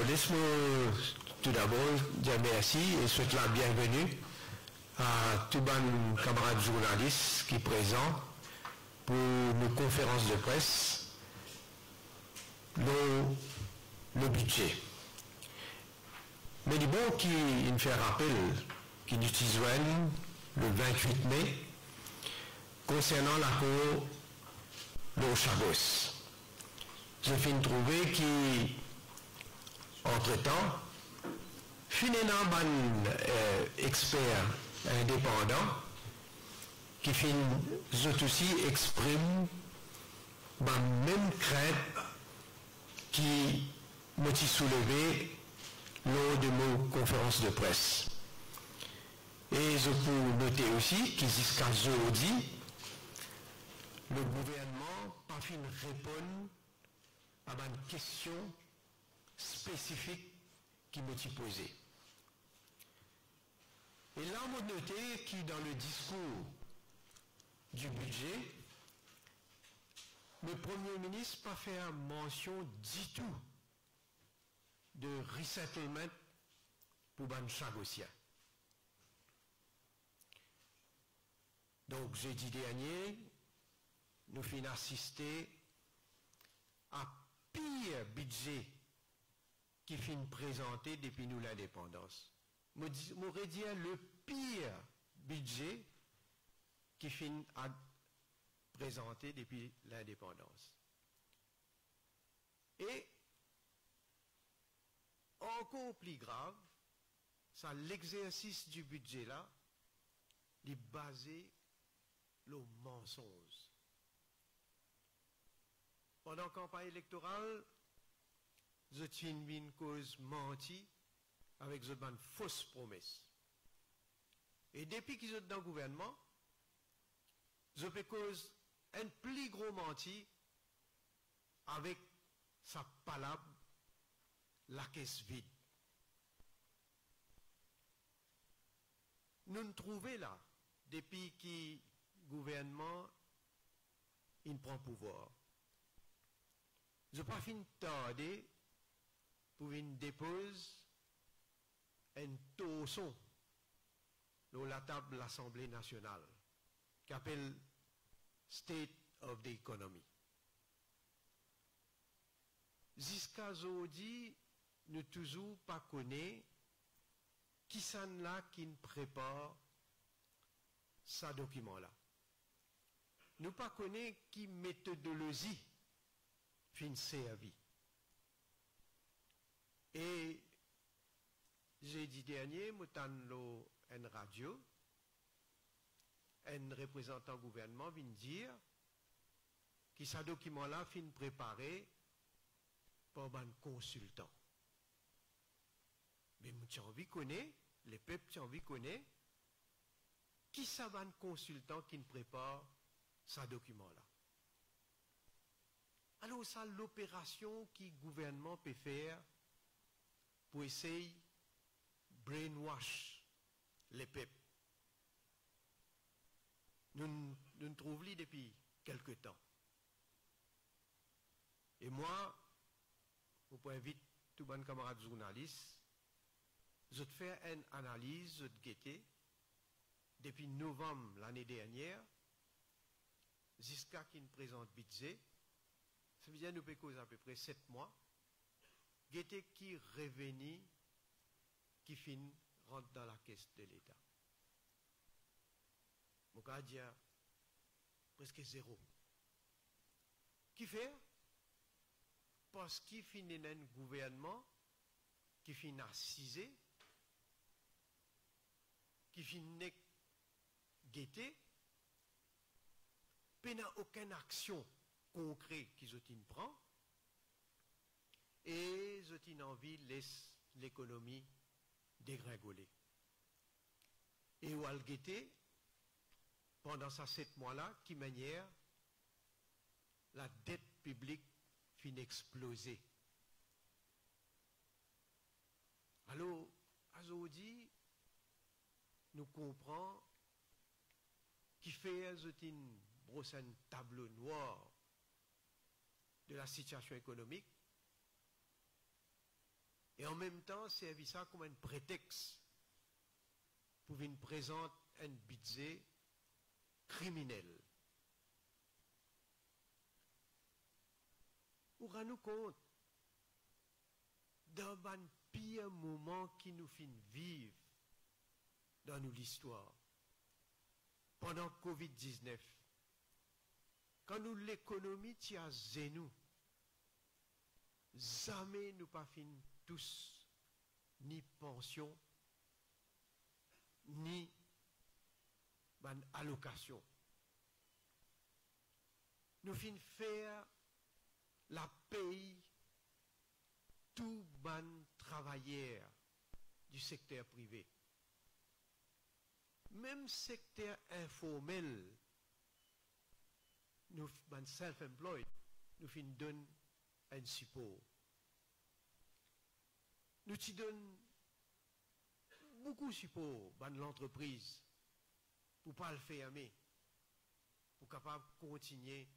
laisse-moi tout d'abord dire merci et souhaiter la bienvenue à tous les camarades journalistes qui sont présents pour nos conférences de presse, le budget. Mais du bon qui nous fait rappel qui nous utilise le 28 mai concernant la cour de Chabos. Je finis de trouver qui, entre-temps, finalement, un expert indépendant qui aussi exprime la même crainte qui m'a soulevé lors de nos conférences de presse. Et je peux noter aussi qu'il jusqu'à aujourd'hui, le gouvernement n'a pas fait répondre à une question spécifique qui m'a posée. Et là, on a noté que dans le discours du budget, le Premier ministre n'a pas fait mention du tout de resettlement pour les Chagossiens. Donc, jeudi dernier, nous avons assisté à pire budget qui finit présenté depuis nous l'indépendance. M'aurait dit le pire budget qui finit à présenter depuis l'indépendance. Et encore plus grave, ça l'exercice du budget là, est basé le mensonge. Pendant la campagne électorale, je tiens une cause menti avec une fausse promesse. Et depuis qu'ils sont dans le gouvernement, je peux cause un plus gros menti avec sa palabre, la caisse vide. Nous nous trouvons là, depuis que le gouvernement il prend pouvoir. Je n'ai pas fini de tarder pour une dépose un tosson dans la table de l'Assemblée nationale qui appelle State of the Economy. Jusqu'à aujourd'hui, nous ne toujours pas connaissons qui s'en là qui prépare ce document-là. Nous ne pas connaissons qui méthodologie fin servi. Et jeudi dernier, nous avons une radio, un représentant du gouvernement vient dire que ce document-là fin préparé par un consultant. Mais nous avons envie de connaître, les peuples ont envie de connaître, qui ça va un consultant qui prépare ce document-là. Alors, ça, l'opération que le gouvernement peut faire pour essayer de brainwash les peuples. Nous trouvons depuis quelque temps. Et moi, je peux inviter tous mes camarades journalistes, je te fais une analyse, je te guetter, depuis novembre l'année dernière, jusqu'à qu'il présente budget. Ça veut dire que nous pouvons causer à peu près 7 mois. Guetter qui revenu, qui finit, rentre dans la caisse de l'État. Mon cas dit presque zéro. Qui fait? Parce qu'il finit un gouvernement qui finit assisé, qui finit guetté, il n'y a aucune action concrète qu'ils prend, et ils ont envie de laisser l'économie dégringoler. Et où al guetté, pendant ces 7 mois-là, qui manière la dette publique finit exploser. Alors, aujourd'hui, nous comprenons qui fait une brosse un tableau noir de la situation économique Et en même temps, servir ça comme un prétexte pour venir présenter un budget criminel. Nous rendons compte d'un pire moment qui nous fait vivre dans nous l'histoire. Pendant Covid-19, quand nous l'économie tient à genou, jamais nous pas fin tous ni pension ni allocation. Nous fin faire la paye tout ban travailleurs du secteur privé. Même secteur informel, nous ban self-employed, nous fin donne un support. Nous t'y donne beaucoup de support ban l'entreprise pour pas le fermer, pour capable continuer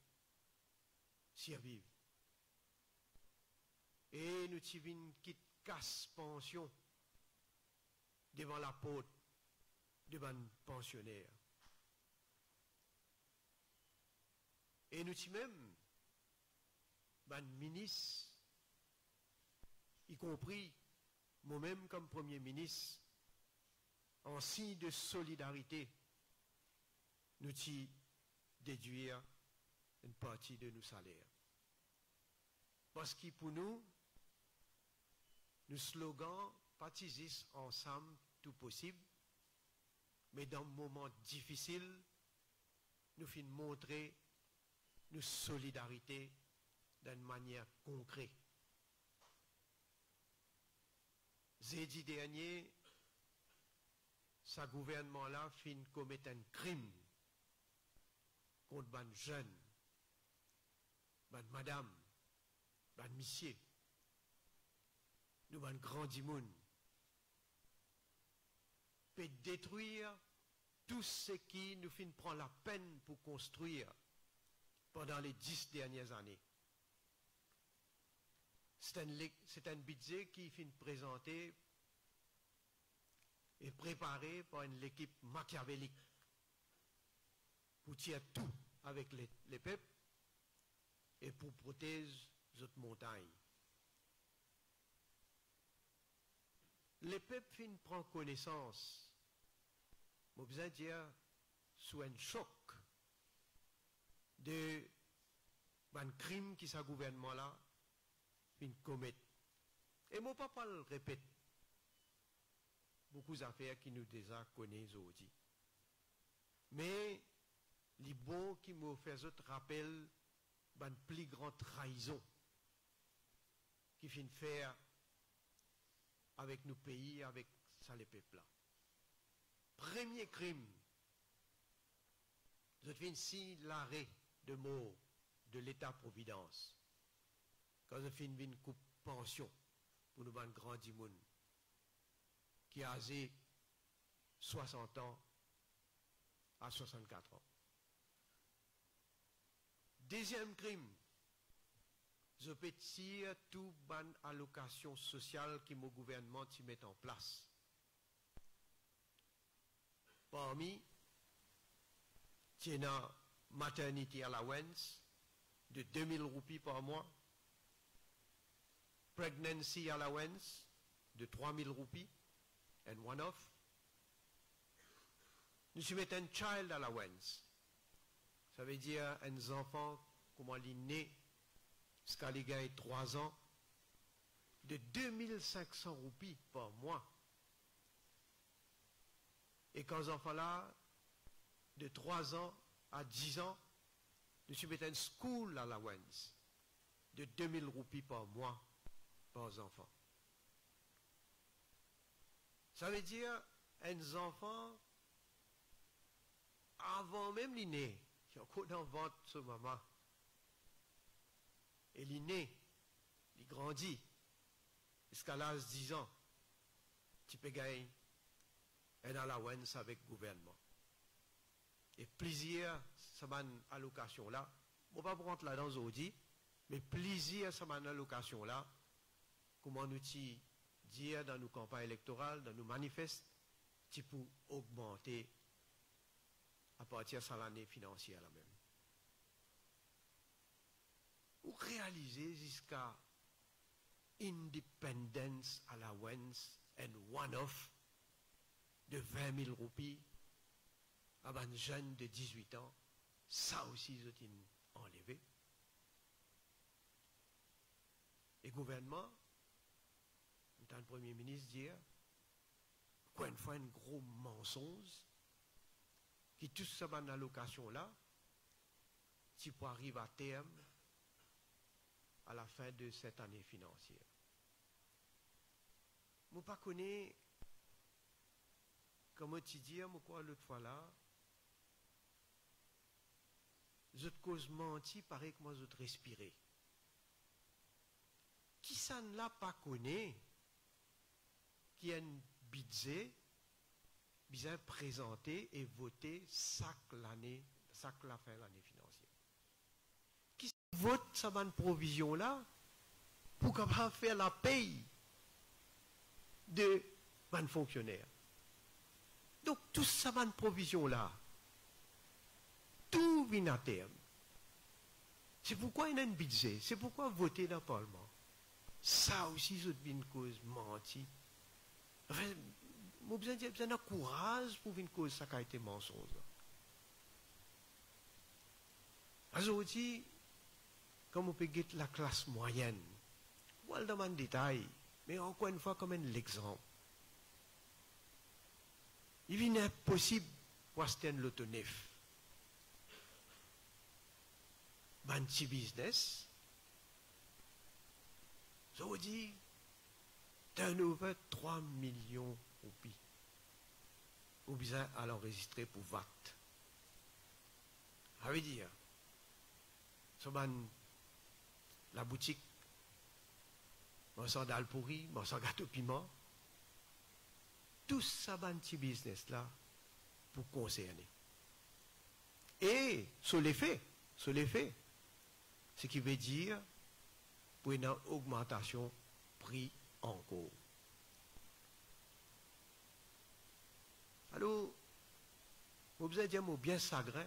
survivre. Et nous t'y vin quitte casse pension devant la porte de ban pensionnaire. Et nous t'y même ban ministre, y compris moi-même comme Premier ministre, en signe de solidarité, nous t'y déduire une partie de nos salaires. Parce que pour nous, nos slogans participent ensemble tout possible, mais dans un moment difficile, nous finissons montrer nos solidarités d'une manière concrète. Jeudi dernier, ce gouvernement-là fin commettre un crime contre les jeunes, les madame, les messieurs, nous les grands dimoun, peut détruire tout ce qui nous fin prend la peine pour construire pendant les 10 dernières années. C'est un budget qui fin présenté et préparé par une équipe machiavélique pour tirer tout avec les peuples et pour protéger notre montagne. Les peuples fin prend connaissance, je besoin dire, sous un choc de un crime qui ce gouvernement-là fin commettre. Et mon papa le répète, beaucoup d'affaires qui nous déjà connaissent aujourd'hui. Mais les bons qui me fait autre rappel une plus grande trahison qui fin faire avec nos pays, avec ça les peuples là. Premier crime, je fin si l'arrêt de mort de l'État-providence. Quand je fin une coupe pension pour nous ban grand dimoun qui a âgé 60 ans à 64 ans. Deuxième crime, je peux tirer tout ban allocation sociale que mon gouvernement y met en place. Parmi, tiens maternity allowance de 2000 roupies par mois, pregnancy allowance de 3000 roupies, and one-off. Nous mettons un child allowance. Ça veut dire un enfant, comment il est né, jusqu'à les gars 3 ans, de 2500 roupies par mois. Et quand les enfants là, de 3 ans à 10 ans, nous mettons un school allowance de 2000 roupies par mois par enfant. Ça veut dire un enfant, avant même l'inné, qui est encore dans le ventre de maman, et l'inné, il grandit, jusqu'à l'âge de 10 ans, tu peux gagner un allowance avec le gouvernement. Et plaisir, ça m'a une allocation là, on va pas rentrer là dans aujourd'hui, mais plaisir, ça m'a une allocation là, comment nous dire dans nos campagnes électorales, dans nos manifestes, qui pour augmenter à partir de l'année financière là même. Ou réaliser jusqu'à Independence Allowance and one-off de 20 000 roupies à un jeune de 18 ans, ça aussi, ils ont enlevé. Et le gouvernement, le Premier ministre dit, quoi une fois un gros mensonge, qui tout ça dans l'allocation là, qui peut arriver à terme à la fin de cette année financière. Je ne pas connais, comment tu dis, moi quoi l'autre fois là, je te cause menti, pareil que moi je te respirer. Qui ça ne l'a pas connu, qui a un budget, bien présenté et voté chaque l'année, chaque la fin de l'année financière. Qui vote sa bonne provision là pour capable faire la paye de ban fonctionnaires. Donc tout ça bonne provision là, tout vient à terme. C'est pourquoi il y a un budget, c'est pourquoi voter dans le Parlement. Ça aussi, c'est une cause menti. Enfin, moi, besoin de courage pour une cause ça qui a été mensonge. Aujourd'hui, comme on peut dire la classe moyenne, on va dans le détail, mais encore une fois, comme un exemple. Il est impossible pour acheter un loto neuf. Un petit business, aujourd'hui, turnover 3 millions de roupies. Ou bien à l'enregistrer pour VAT. Ça veut dire, la boutique, morceau d'al pourri, morceau gâteau piment, tout ça, petit business là, pour concerner. Et, sur les faits, ce qui veut dire, pour une augmentation prix encore. Alors, vous besoin dire mot bien sacré,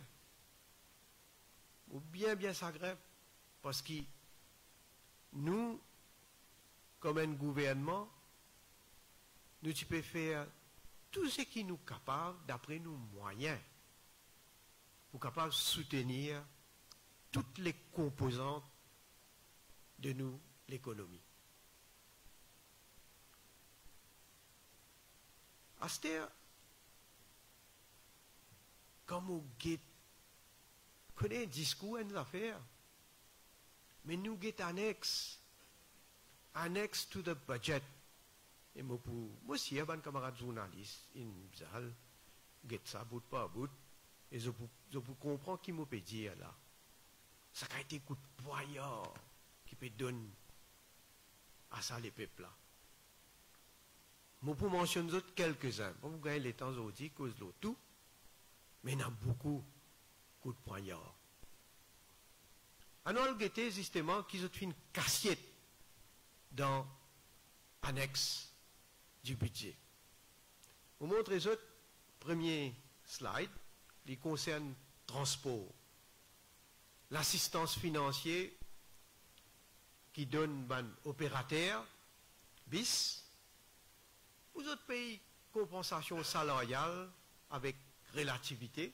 ou bien sacré, parce que nous, comme un gouvernement, nous tu peux faire tout ce qui nous est capable, d'après nos moyens, pour capable soutenir toutes les composantes de nous, l'économie. Aster, comme on connaît un discours, une affaire, mais nous get annexe to the budget. Et moi aussi, un camarade journaliste, il get ça bout par bout, et je comprends qui m'a peut dire là. Ça a été coup de poignard qui peut donner à ça les peuples là. Moi, pour mentionner quelques-uns, pour vous gagner les temps aujourd'hui, cause de tout, mais il y en a beaucoup coup de poignard. Alors, le guetté, justement, qu'ils ont fait une cassiette dans l'annexe du budget. Vous montre les autres, premier slide, qui concerne transport. L'assistance financière qui donne un opérateur, BIS, aux autres pays, compensation salariale avec relativité,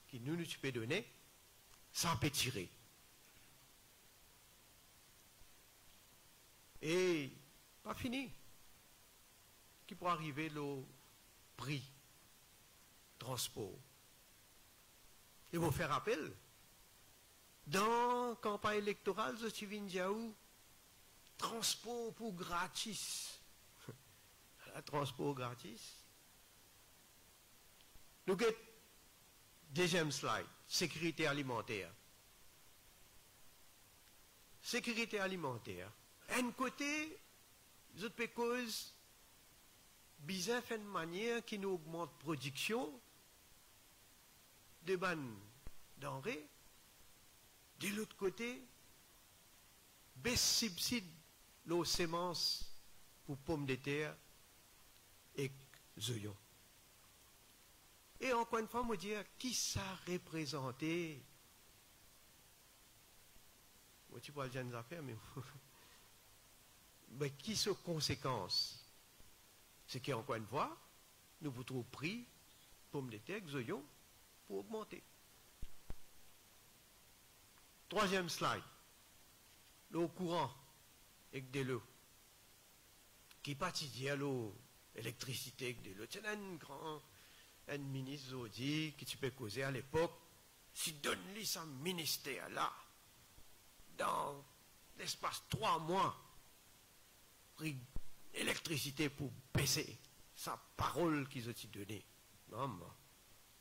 qui nous peut donner, ça peut tirer. Et pas fini. Qui pourrait arriver le prix transport. Et vous faire appel. Dans la campagne électorale, je suis venu où transport pour gratis. Transport gratis. Nous avons deuxième slide, sécurité alimentaire. Sécurité alimentaire. Un côté, je peux cause bizarre fait de manière qui nous augmente la production de bonnes denrées. De l'autre côté, baisse subside les semences pour pommes de terre et oignons. Et encore une fois, me dire qui ça représentait. Moi, tu parles de jeunes affaires, mais qui sont conséquences? C'est qu'encore une fois, nous vous trouvons pris pommes de terre, oignons, pour augmenter. Troisième slide. L'eau courant avec de l'eau. Qui partit à l'eau, électricité avec de l'eau. C'est un ministre dit que tu peux causer à l'époque, si donne-lui son ministère là, dans l'espace 3 mois, pris électricité pour baisser sa parole qu'ils ont donnée. Non,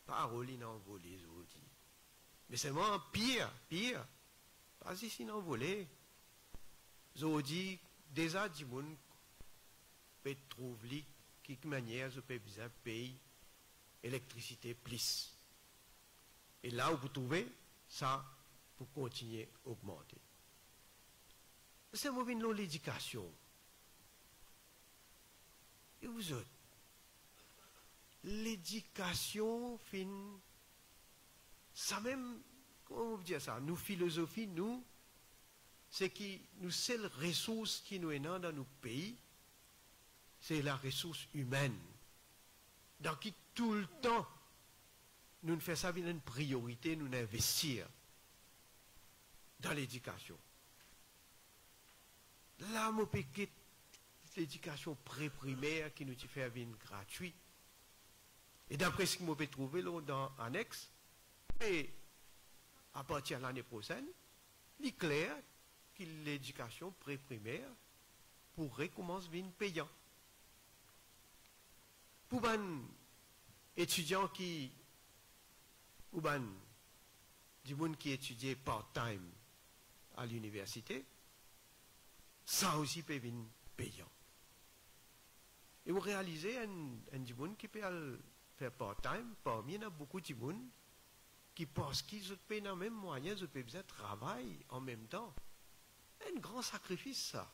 parole ils n'ont volé, ils ont dit. Mais c'est vraiment pire. Pas ici n'ont volé. Ils ont dit, déjà, du monde peut trouver quelque manière, je peux bien payer électricité plus. Et là où vous trouvez, ça, pour continuer à augmenter. C'est mauvais dans l'éducation. Et vous autres, l'éducation fin, ça même, comment vous dire ça, nous philosophie, nous, c'est que nous seule ressource qui nous est dans nos pays, c'est la ressource humaine. Dans qui tout le temps, nous faisons ça une priorité, nous investir dans l'éducation. Là, mon péquet, l'éducation pré-primaire qui nous fait une gratuite. Et d'après ce que je peux trouver là, dans l'annexe, et à partir de l'année prochaine, il est clair que l'éducation pré-primaire pourrait commencer à être payante. Pour les étudiants qui, ou du monde qui étudie part-time à l'université, ça aussi peut être payant. Et vous réalisez un du monde qui peut faire part-time, parmi il y a beaucoup de monde qui pensent qu'ils ont payé dans le même moyen, ils peuvent travailler en même temps. Un grand sacrifice, ça.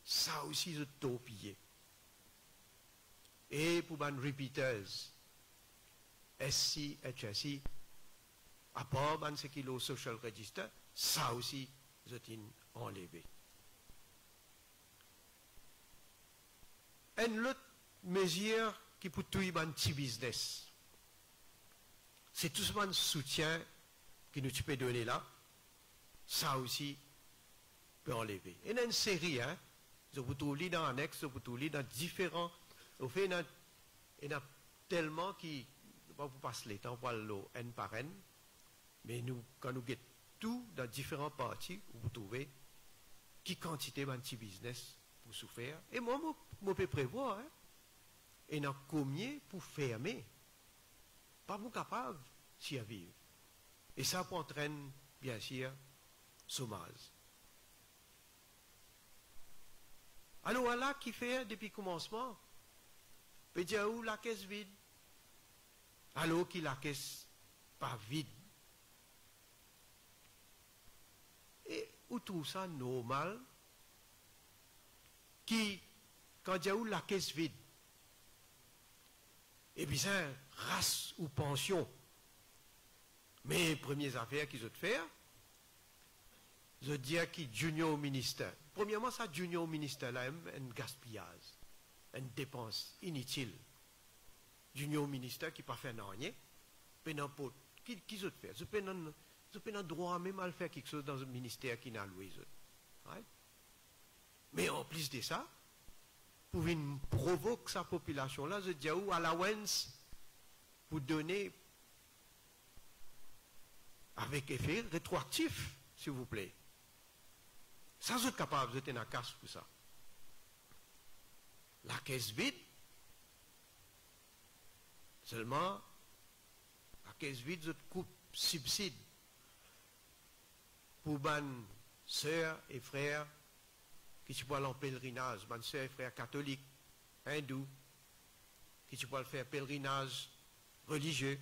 Ça aussi, ils ont tout payé. Et pour les repeaters, SC, HSC, à part ce qui est le social register, ça aussi, ils ont enlevé. Une autre mesure qui peut tout un petit business, c'est tout ce soutien que nous peux donner là, ça aussi peut enlever. Il y a une série, hein, vous trouvez dans l'annexe, vous trouvez dans différents, au fait, il y en a tellement qui, on vous passe le temps pour le N par N, mais nous, quand nous guettons tout dans différentes parties, vous trouvez qui quantité de petit business pour souffrir. Et moi, je peux prévoir, hein, et dans combien pour fermer. Pas vous capable d'y vivre. Et ça peut entraîner, bien sûr, chômage. Alors voilà qui fait depuis le commencement. Peut dire où la caisse vide. Alors qui la caisse pas vide. Et où trouve ça normal qui, quand il y a où la caisse vide, et bien ça, race ou pension. Mais les premières affaires qu'ils ont fait, je dis qui junior au ministère. Premièrement, ça junior au ministère là, un gaspillage, une dépense inutile. Junior au ministère qui n'a pas fait rien, mais n'importe qui ont fait. Je peux droit même à faire quelque chose dans un ministère qui n'a loué. Right? Mais en plus de ça, pour provoquer sa population-là, je dis où allowance pour donner avec effet rétroactif, s'il vous plaît. Ça, vous êtes capable, vous êtes en casse pour ça. La caisse vide, seulement, la caisse vide, vous êtes coupe subside pour les sœurs et frères qui tu peux aller en pèlerinage, mes soeurs et frères catholiques, hindous, qui tu peux faire pèlerinage religieux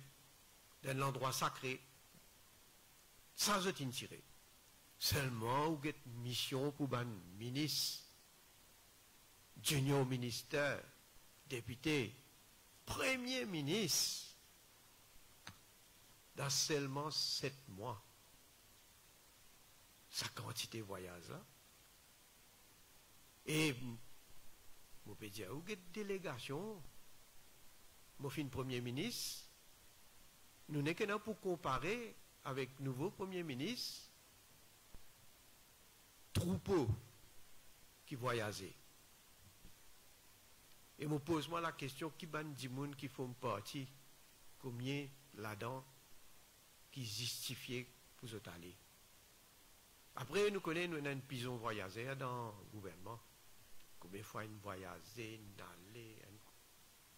dans l'endroit sacré, sans être tiré. Seulement, vous avez une mission pour les ministres junior ministère, député, premier ministre, dans seulement 7 mois. Sa quantité de voyage là. Et, je peux dire, où est délégation? Moi, je suis premier ministre. Nous n'avons que pour comparer avec le nouveau premier ministre, troupeau qui voyageait. Et je pose moi la question, qui ban di moun qui font partie, combien là-dedans qui justifiait pour vous aller. Après, nous connaissons, nous avons une pison voyageur dans le gouvernement. Combien de fois une voyageur, une allée.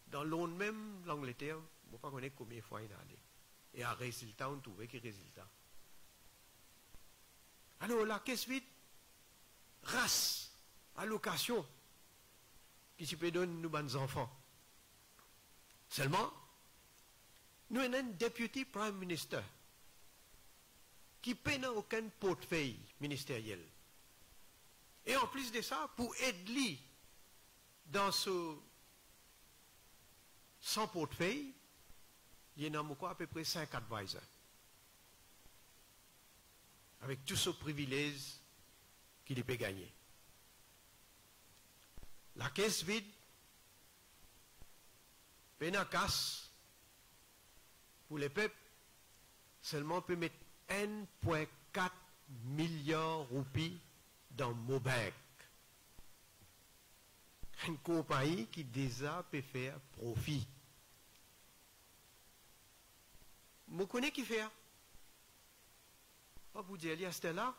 Dans l'onde même, l'Angleterre, je ne sais pas combien de fois une allée. Et à résultat, on trouve qu'il résultat. Alors là, qu'est-ce que race, allocation, qui se peut donner nous bonnes enfants. Seulement, nous avons un député prime minister qui paie aucun portefeuille ministériel. Et en plus de ça, pour aider dans son portefeuille, il y a à peu près 5 advisors. Avec tout ce privilège qu'il peut gagner. La caisse vide, peine casse, pour les peuples, seulement peut mettre 1,4 milliard de roupies dans Mobec. Une compagnie qui déjà peut faire profit. Je connais qui fait. Pas vous dire, il y a ce là,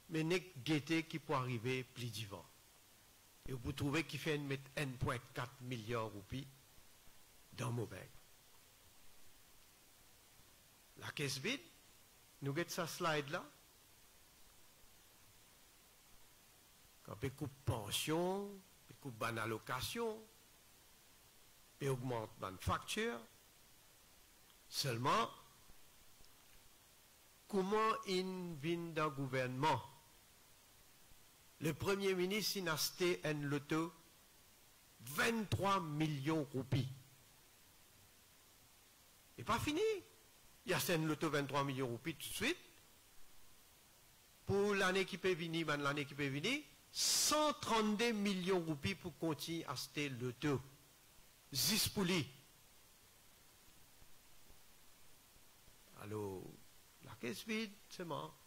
mais n'est guetté qui peut arriver plus divan. Et vous trouvez qu'il fait mettre 1,4 milliard de roupies dans Mobec. La caisse vide, nous avons sa slide là. Quand on coupe pension, on coupe ban allocation, on augmente ban facture. Seulement, comment il vient dans le gouvernement? Le Premier ministre a acheté un loto 23 millions de roupies. Et pas fini. Il a acheté un loto 23 millions de roupies tout de suite. Pour l'année qui peut venir, l'année qui peut venir, 132 millions de roupies pour continuer à acheter le loto. Juste pour lui. Alors, la caisse vide, c'est mort.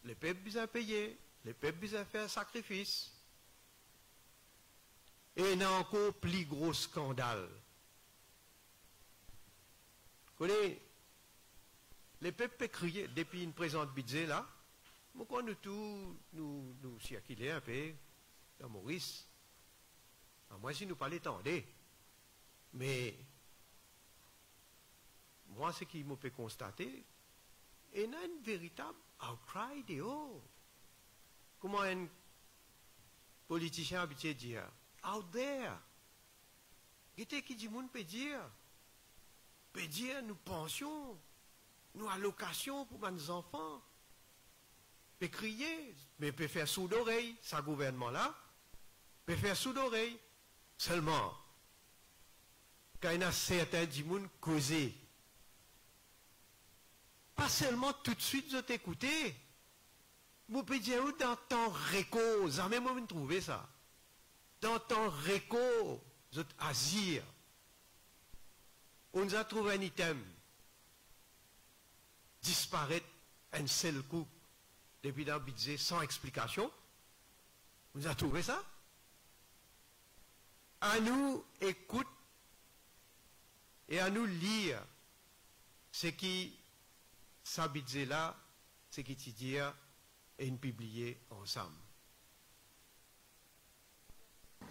Les peuples besoin payer, les peuples besoin faire un sacrifice. Et il y a encore plus gros scandale. Vous connaissez, les peuples peuvent crier depuis une présente budget là. Pourquoi nous tous, nous circuler un peu dans Maurice? Moi, si nous pas l'étendez. Mais, moi, ce qui me peut constater, il y a un véritable outcry dehors. Comment un politicien habitué dire? Out there. Qu'est-ce qui dit monde peut dire? Peut dire nous pensions, nous allocations pour nos enfants. Peut crier, mais peut faire sous d'oreille, ce gouvernement-là, peut faire sous d'oreille. Seulement, quand il y a certains du monde causé, pas seulement tout de suite vous écoutez, vous pouvez dire dans ton réco, jamais moi vous trouvez ça. Dans ton réco, vous êtes azir. On nous a trouvé un item, disparaître un seul coup, depuis dans le budget sans explication. On nous a trouvé ça. À nous écoute et à nous lire ce qui ça budget là, ce qui te dit et nous publier ensemble.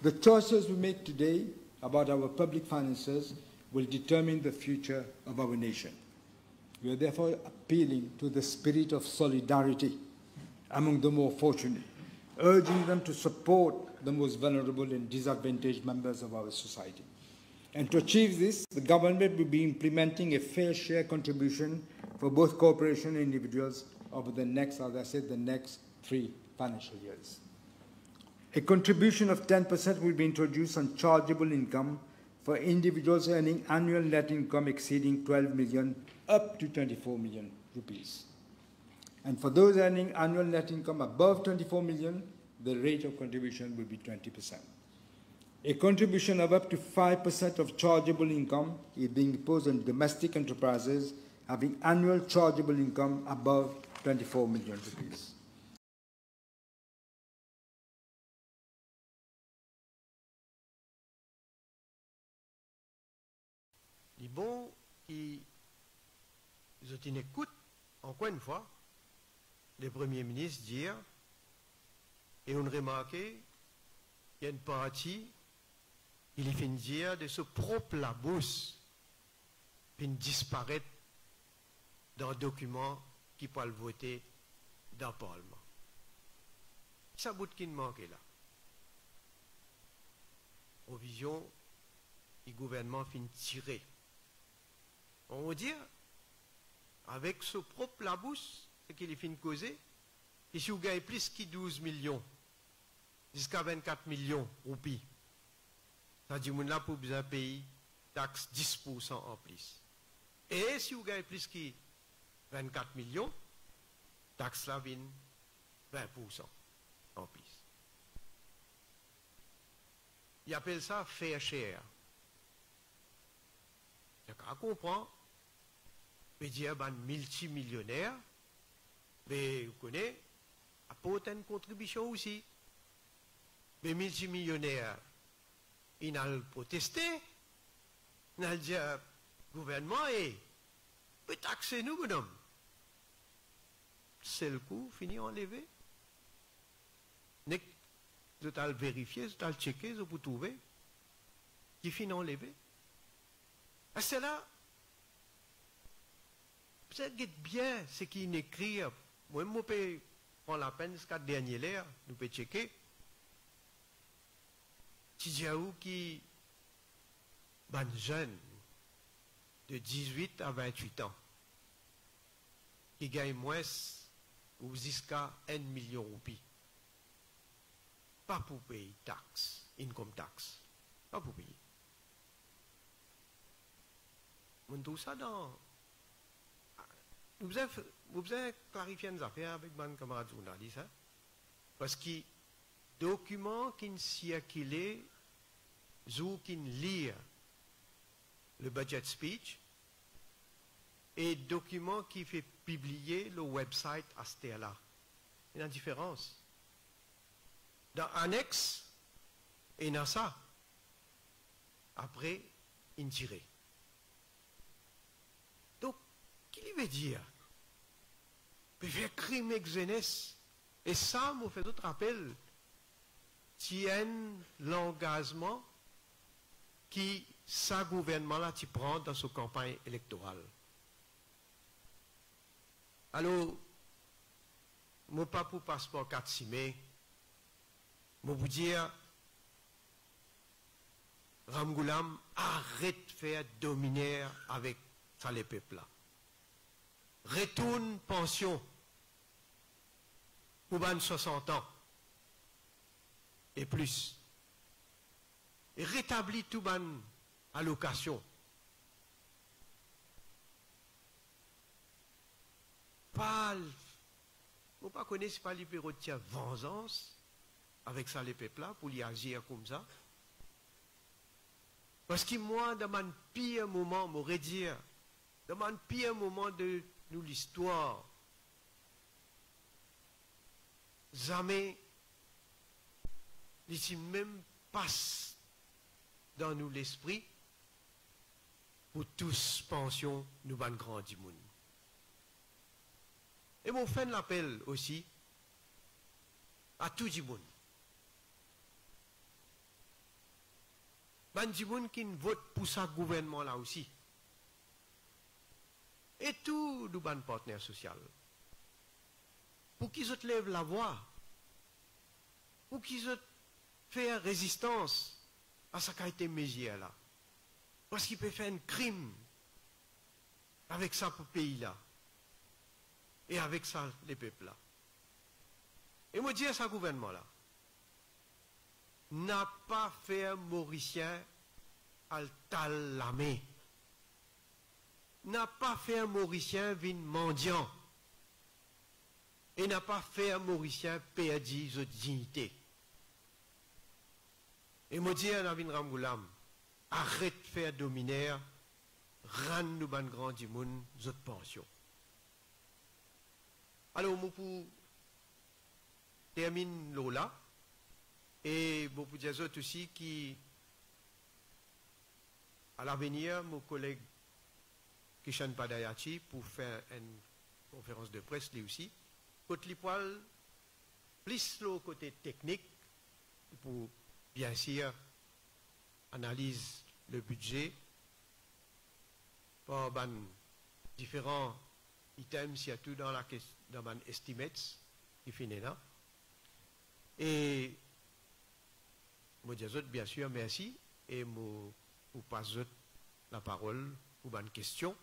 The choices we make today about our public finances will determine the future of our nation. We are therefore appealing to the spirit of solidarity among the more fortunate, urging them to support the most vulnerable and disadvantaged members of our society. And to achieve this, the government will be implementing a fair share contribution for both corporations and individuals over the next, as I said, the next 3 financial years. A contribution of 10% will be introduced on chargeable income for individuals earning annual net income exceeding 12 million up to 24 million rupees. And for those earning annual net income above 24 million, the rate of contribution will be 20%. A contribution of up to 5% of chargeable income is being imposed on domestic enterprises having annual chargeable income above 24 million rupees. Il est bon qu'ils écoutent, encore une fois, les premiers ministres dire, et on remarque, il y a une partie, il fait dire de ce propre labous, puis disparaître dans un document qui peut le voter dans le Parlement. Ça bout qui manque là. Aux visions, le gouvernement finit tirer. On va dire, avec ce propre labous, ce qu'il finit de causer, et si vous gagnez plus que 12 millions, jusqu'à 24 millions roupies, ça dit que là, pour besoin payer taxe 10% en plus. Et si vous gagnez plus que 24 millions, taxe là vient 20% en plus. Ils appellent ça fair share. Il y a qu'à comprendre, mais dire ben multimillionnaire, mais vous connaissez, apporte une contribution aussi. Mais multimillionnaire, il a protesté, il a dit gouvernement, peut taxer nous, bonhomme. C'est le coup, fini enlevé. Vous allez vérifier, vous allez checker, vous pouvez trouver, qui finit enlevé. C'est là, vous savez bien ce qu'il écrit. Moi, je peux prendre la peine jusqu'à dernier l'air, nous pouvons checker. Tidjaou qui, ben jeune, de 18 à 28 ans, qui gagne moins ou jusqu'à 1 million de roupies. Pas pour payer taxe, income tax. Pas pour payer. On tout ça dans. Vous avez clarifié une affaire avec mon camarade journaliste, hein? Parce que document qui circulent, ou qui lire le budget speech, et document qui fait publier le website à ce là. Il y a une différence. Dans l'annexe, il y a ça. Après, il tire. Donc, qu'est-ce qu'il veut dire? Il fait crime avec jeunesse. Et ça, me fait d'autres rappels. Tiennent l'engagement qui, sa gouvernement-là, tu prend dans sa campagne électorale. Alors, moi, pas pour passeport 4 mai, je vous dire, Ramgoulam, arrête de faire dominer avec ça les peuples-là. Retourne pension pour 60 ans et plus. Et rétablit tout ban allocation. Pas, vous ne connaissez pas l'hypéro de vengeance avec ça les peuples-là pour y agir comme ça. Parce que moi, dans mon pire moment, m'aurait dit, dans mon pire moment de nous l'histoire, jamais, ici même passe dans nous l'esprit pour tous pensions nous ban grand du monde. Et mon fait l'appel aussi à tout le monde. Ban du monde qui vote pour ce gouvernement là aussi. Et tous nos ban partenaires sociaux. Pour qu'ils se lèvent la voix. Pour qu'ils se fassent résistance à ce qui a été mesure là. Parce qu'il peut faire un crime avec ça pour le pays là. Et avec ça les peuples là. Et moi dis à ce gouvernement là. n'a pas fait un Mauricien al tal lamé. N'a pas fait un Mauricien vin mendiant. Et n'a pas fait un Mauricien perdu sa dignité. Et moi dis à Navin Ramgoulam, arrête de faire dominaire, rend nous ban grand du monde, notre pension. Alors, moi pour terminer là, et beaucoup de autres aussi qui, à l'avenir, mon collègue Kishan Padayachi, pour faire une conférence de presse, lui aussi, côté les poils, plus le côté technique, pour bien sûr analyse le budget par différents items, surtout dans la dans estimates qui finit là. Et moi dis bien sûr merci et moi passe la parole pour une question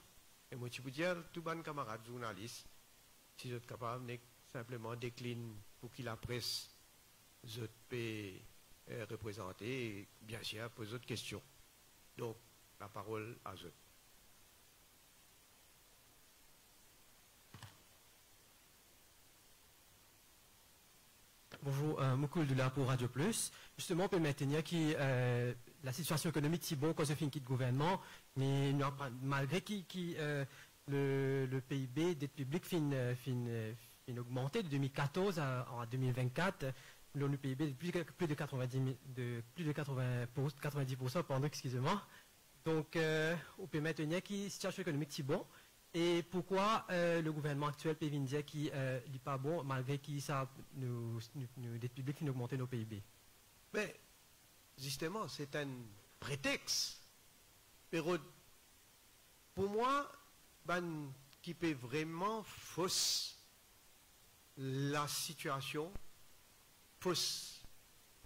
et moi je peux dire tout bon camarade journaliste si vous êtes capable de simplement décline pour qu'il la presse je peux représenter et bien sûr poser d'autres questions. Donc la parole à vous. Bonjour, Moukoul de là pour Radio Plus. Justement, on peut maintenir que la situation économique si bon quand je finis le gouvernement, mais malgré le PIB dette publique fin augmenté de 2014 à 2024, le PIB de plus de 90%, pardon, excusez-moi. Donc, on peut maintenir que la situation économique si bon. Et pourquoi le gouvernement actuel peut dire qu'il n'est pas bon malgré que ça nous dettes publiques qui augmentent nos PIB? Mais justement, c'est un prétexte. Pour moi, qui peut vraiment fausse la situation, fausse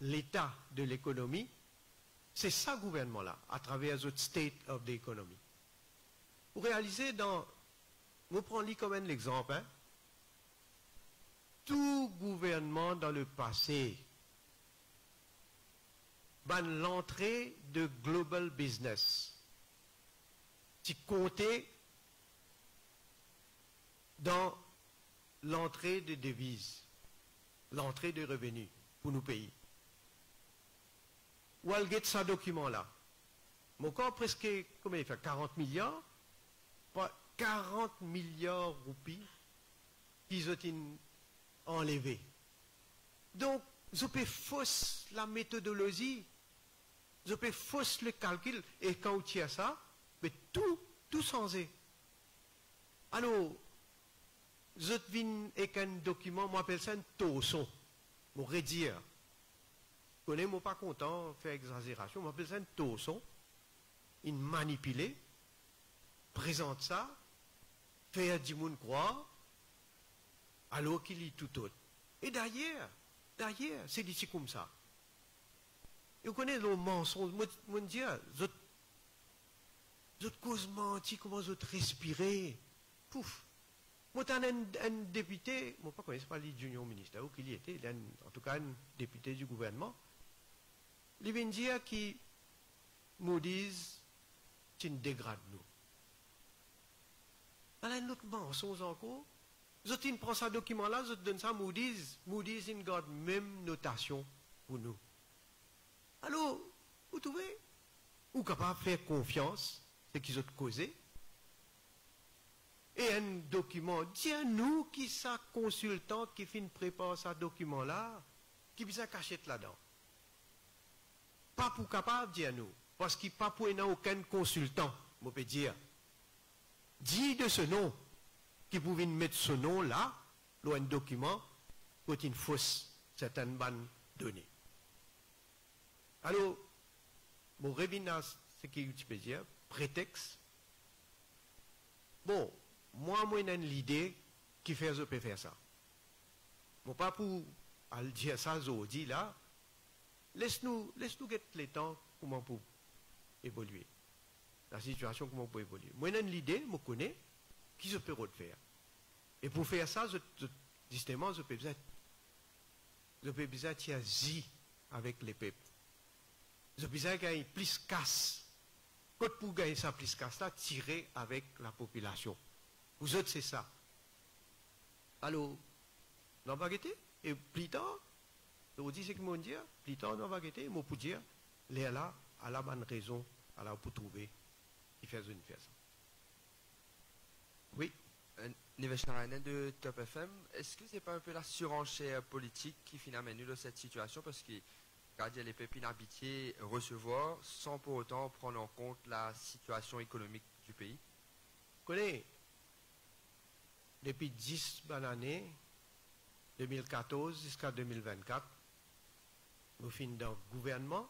l'état de l'économie, c'est ça gouvernement-là, à travers le state of the economy. Pour réaliser dans... Je prends comme un exemple. Hein. Tout gouvernement dans le passé, l'entrée de global business, qui comptait dans l'entrée de devises, l'entrée de revenus pour nos pays. Où elle get ce document-là? Mon corps presque, comment il fait, 40 milliards? 40 milliards de roupies qu'ils ont enlevés. Donc, je peux fausser la méthodologie, je peux fausser le calcul, et quand tu as ça, mais tout changé. Alors, je viens avec un document, moi j'appelle ça un torson, pour redire. Je connais, moi pas content, faire exagération, moi j'appelle ça un torson, une manipulé, présente ça, faire du monde croire, alors qu'il est tout autre. Et d'ailleurs, c'est d'ici comme ça. Et vous connaissez le mensonge, moi dis, je cause menti, comment je respirer, pouf. Moi, un député, moi pas connais pas les junior ministre, où qu'il y était, en tout cas un député du gouvernement, il vient dire qu'il nous disent, tu nous dégrades nous. Alors, un autre mensonge encore. Je prends ce document-là, je donne ça à Moody's. Moody's, il garde même notation pour nous. Alors, vous trouvez? Ou capable de faire confiance, c'est qu'ils ont causé. Et un document, dis-nous qui sa consultante qui finit préparer ce document-là, qui bisa cachette là-dedans. Pas pour capable, dis-nous. Parce qu'il n'y a pas pour aucun consultant, on peut dire. Dit de ce nom, qui pouvait mettre ce nom-là, dans un document, pour une fausse, certaines bonnes données. Alors, mon revenir, ce qui est dire, prétexte. Bon, moi, j'ai l'idée qui fait, je peux faire ça. Bon, pas pour dire ça, je dis là, laisse-nous get le temps, comment pour évoluer. La situation, comment peut évoluer. Moi, j'ai l'idée, je connais, qui je peux refaire. Et pour faire ça, justement, je peux besoin tirer avec les peuples. Vous avez besoin de gagner plus casse. Quand pour gagner ça plus casse là, tirer avec la population. Vous autres, c'est ça. Alors, on va guetter. Et plus tard, vous dites ce que je dis, plus tard, on va guetter. Je peux dire, là, à la bonne raison, alors pour trouver, il fait une faire ça. Oui. Niveshnainen de Top FM, est-ce que c'est pas un peu la surenchère politique qui finalement nous dans cette situation parce que quand il y a les pépines habitiés recevoir sans pour autant prendre en compte la situation économique du pays? Connais, depuis 10 bonnes années, 2014 jusqu'à 2024, nous finissons dans le gouvernement.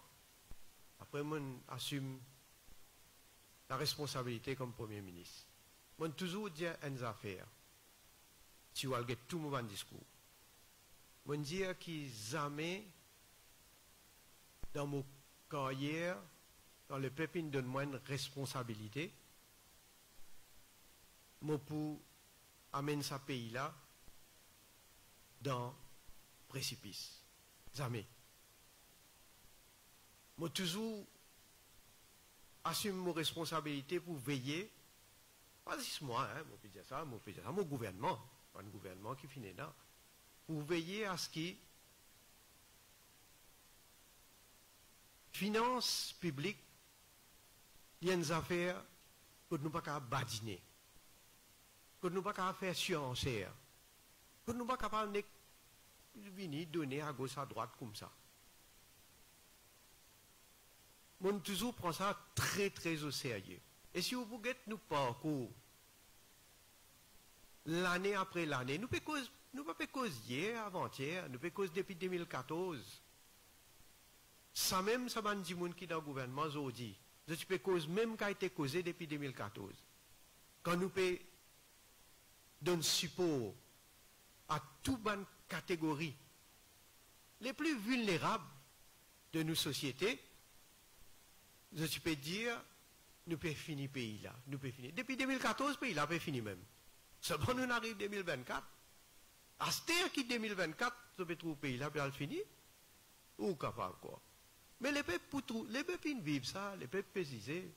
Après, on assume la responsabilité comme Premier ministre. On toujours dit une affaire. Tu vas get tout mon discours. On dit que jamais dans mon carrière, dans le pépin donne moi une responsabilité, moi pour amener ce pays-là dans le précipice. Jamais. Moi toujours assume mon responsabilité pour veiller. Pas juste moi, hein, mon dire ça, mon gouvernement, pas un gouvernement qui finit là, pour veiller à ce que finances publiques, il y a des affaires que nous ne pouvons pas badiner, que nous ne pouvons pas faire surenchère, que nous ne pouvons pas venir donner à gauche à droite comme ça. On toujours prend ça très très au sérieux. Et si vous voulez nous parcours, l'année après l'année, nous ne pouvons pas causer hier, avant-hier, nous pouvons causer depuis 2014. Ça même, ça m'a dit qui dans le gouvernement, je dis, je peux causer même qui a été causé depuis 2014. Quand nous pouvons donner support à toute bonne catégorie, les plus vulnérables de nos sociétés, je peux dire, nous pouvons finir le pays là. Nous pouvons finir. Depuis 2014, le pays là peut finir même. Seulement nous arrivons en 2024. À ce terre qui 2024, je peux trouver le pays là, peut finir. Ou capable quoi. Mais les peuples vivent ça, les peuples précisés.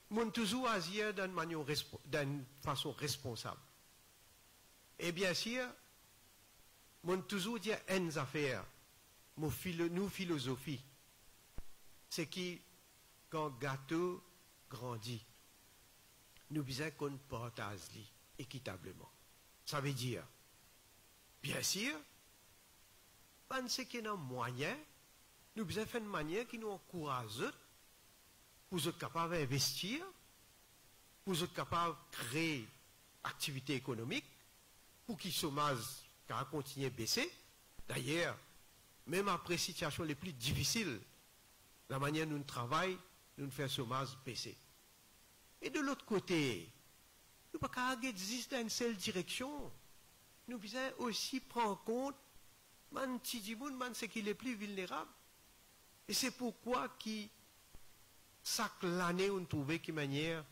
Ils toujours agir d'une façon responsable. Et bien sûr, ils toujours dire une affaire, nous philosophie. C'est qui, quand gâteau grandit, nous besoin qu'on partage équitablement. Ça veut dire, bien sûr, ce qui est un moyen, nous besoin faire une manière qui nous encourage pour être capable d'investir, pour être capable de créer activité économique, pour que le chômage continue à baisser. D'ailleurs, même après les situations les plus difficiles, la manière dont nous travaillons, nous faisons le chômage baisser. Et de l'autre côté, nous ne pouvons pas exister dans une seule direction. Nous devons aussi prendre en compte ce qui est le plus vulnérable. Et c'est pourquoi chaque année, on trouve qu'une manière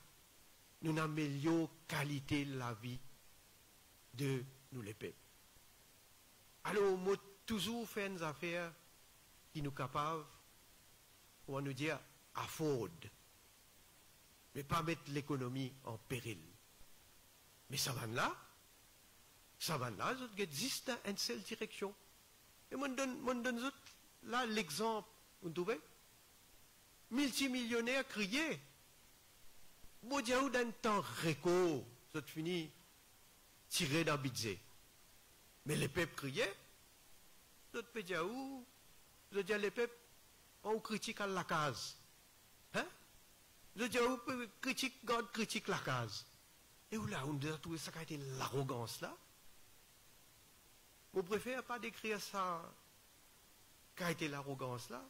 nous améliorons la qualité de la vie de nous les peuples. Alors, on a toujours fait des affaires qui nous capables, on va nous dire, afford, mais pas mettre l'économie en péril. Mais ça va là, il existe dans une seule direction. Et moi, je donne là l'exemple, vous trouvez? Multimillionnaires criés. Bon Dieu, dans un temps réco, ça fini tiré dans le budget. Mais les peuples criaient. D'autres peut dire où? Je dis les peuples, on critique à la case. Hein? Je dis où critique la case. Et où là, on a trouvé ça qui a été l'arrogance là? Vous préférez pas décrire ça qui a été l'arrogance là?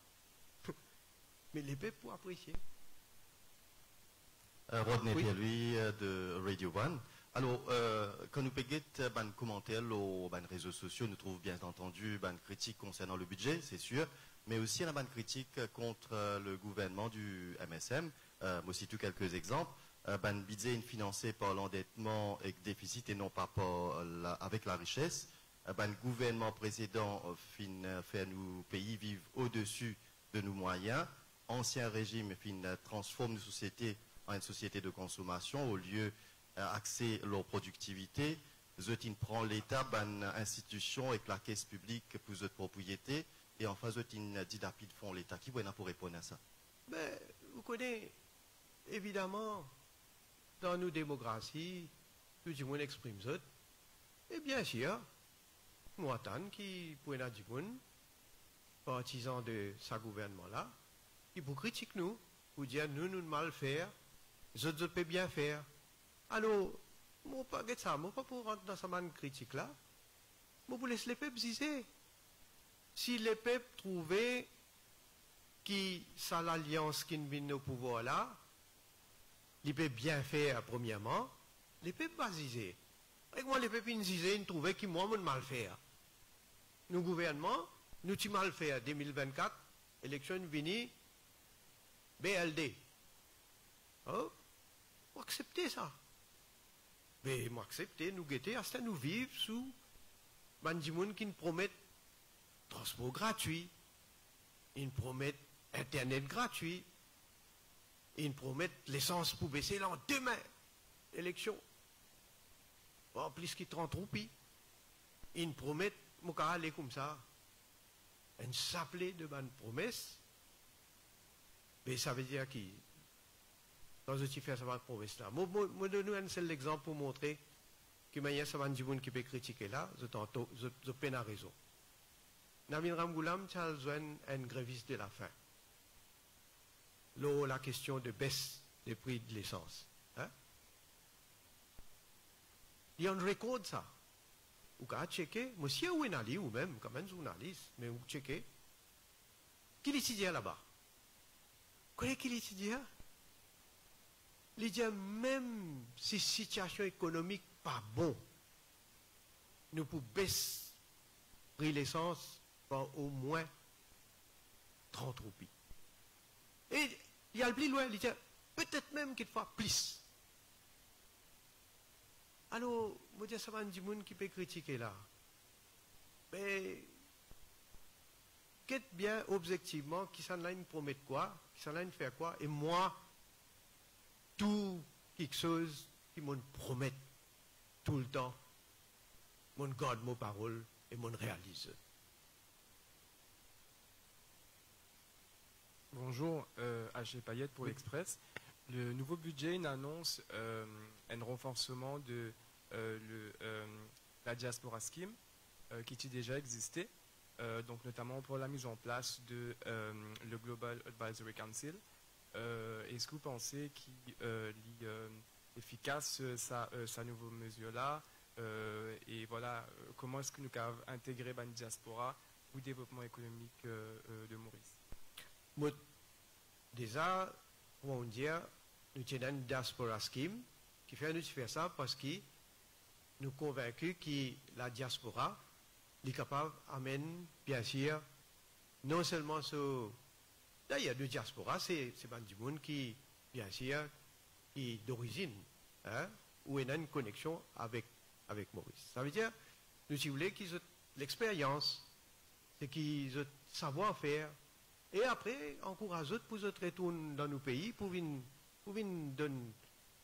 Mais les peuples pour apprécier. Rodney Pierre-Louis de Radio One. Alors, quand nous payons des commentaires aux réseaux sociaux, nous trouvons bien entendu des critiques concernant le budget, c'est sûr, mais aussi il y a des critiques contre le gouvernement du MSM. Moi, cite quelques exemples. Le budget est financé par l'endettement et le déficit et non pas avec la richesse. Le gouvernement précédent fait nos pays vivre au-dessus de nos moyens. ancien régime transforme une société en une société de consommation au lieu d'axer leur productivité. Ils prend l'État, une institution et la caisse publique pour votre propriété. Et enfin, ils dilapident font l'État. Qui pour répondre à ça? Ben, vous connaissez, évidemment, dans nos démocraties, tout le monde exprime ça. Et bien sûr, moi, qui pour dire partisan de ce gouvernement-là, qui pour critiquer nous, pour dire nous mal faire, les autres peuvent bien faire. Alors, moi, pas ça, moi, pas pour rentrer dans cette critique-là, moi, pour laisser les peuples ziser. Si les peuples trouvaient que c'est l'alliance qui vient au pouvoir là, ils peuvent bien faire, premièrement, les peuples vont ziser. Et moi, les peuples ziser, ils trouvaient que moi, je mal faire. Nous, gouvernement, nous avons mal fait 2024, élection venue, BLD. Oh, vous acceptez ça. Mais moi, accepter, nous guetter, à ce nous vivre sous des gens qui nous promettent transport gratuit, ils nous promettent Internet gratuit, ils nous promettent l'essence pour baisser là demain, élection. En plus qu'ils 30 roupies, ils nous promettent, mon cas aller comme ça, une saplée de bonnes promesses, mais ça veut dire qui quand je fais cette promesse-là. Moi, donne un seul exemple pour montrer que manière ça va dire qui peut critiquer là, je peine à raison. Namin Ramgoulam, tu as besoin d'un gréviste de la faim. Là, la question de baisse des prix de l'essence. Hein? Il y a un record ça. Vous pouvez checker, monsieur Ouenali ou même comme un journaliste, mais vous checkez. Qui l'étudie là-bas? Vous connaissez qui l'étudie? Il dit même si la situation économique n'est pas bonne, nous pouvons baisser le prix de l'essence par au moins 30 roupies. Et il y a le plus loin, il dit peut-être même qu'il faut plus. Alors, moi, je sais pas du monde qui peut critiquer là. Mais, qu'est-ce bien objectivement, qui s'en a une promet quoi, qui s'en a une faire quoi, et moi, tout quelque chose qui me promet tout le temps, mon garde mes paroles et mon réalise. Bonjour, H. Payette pour l'Express. Le nouveau budget annonce un renforcement de la Diaspora Scheme qui déjà existé, donc notamment pour la mise en place de le Global Advisory Council. Est-ce que vous pensez qu'il est efficace sa nouvelle mesure-là et voilà, comment est-ce que nous pouvons intégrer la diaspora au développement économique de Maurice? Moi, déjà, on dit, nous tenons une diaspora scheme qui fait nous faire ça parce que nous sommes convaincus que la diaspora est capable d'amener, bien sûr, non seulement sur. D'ailleurs, la diaspora, c'est du monde qui, bien sûr, qui est d'origine, hein, où il y a une connexion avec Maurice. Ça veut dire, nous, si vous voulez, qu'ils ont l'expérience, c'est qu'ils ont le savoir-faire. Et après, encourage eux pour retourner dans nos pays, pour venir donner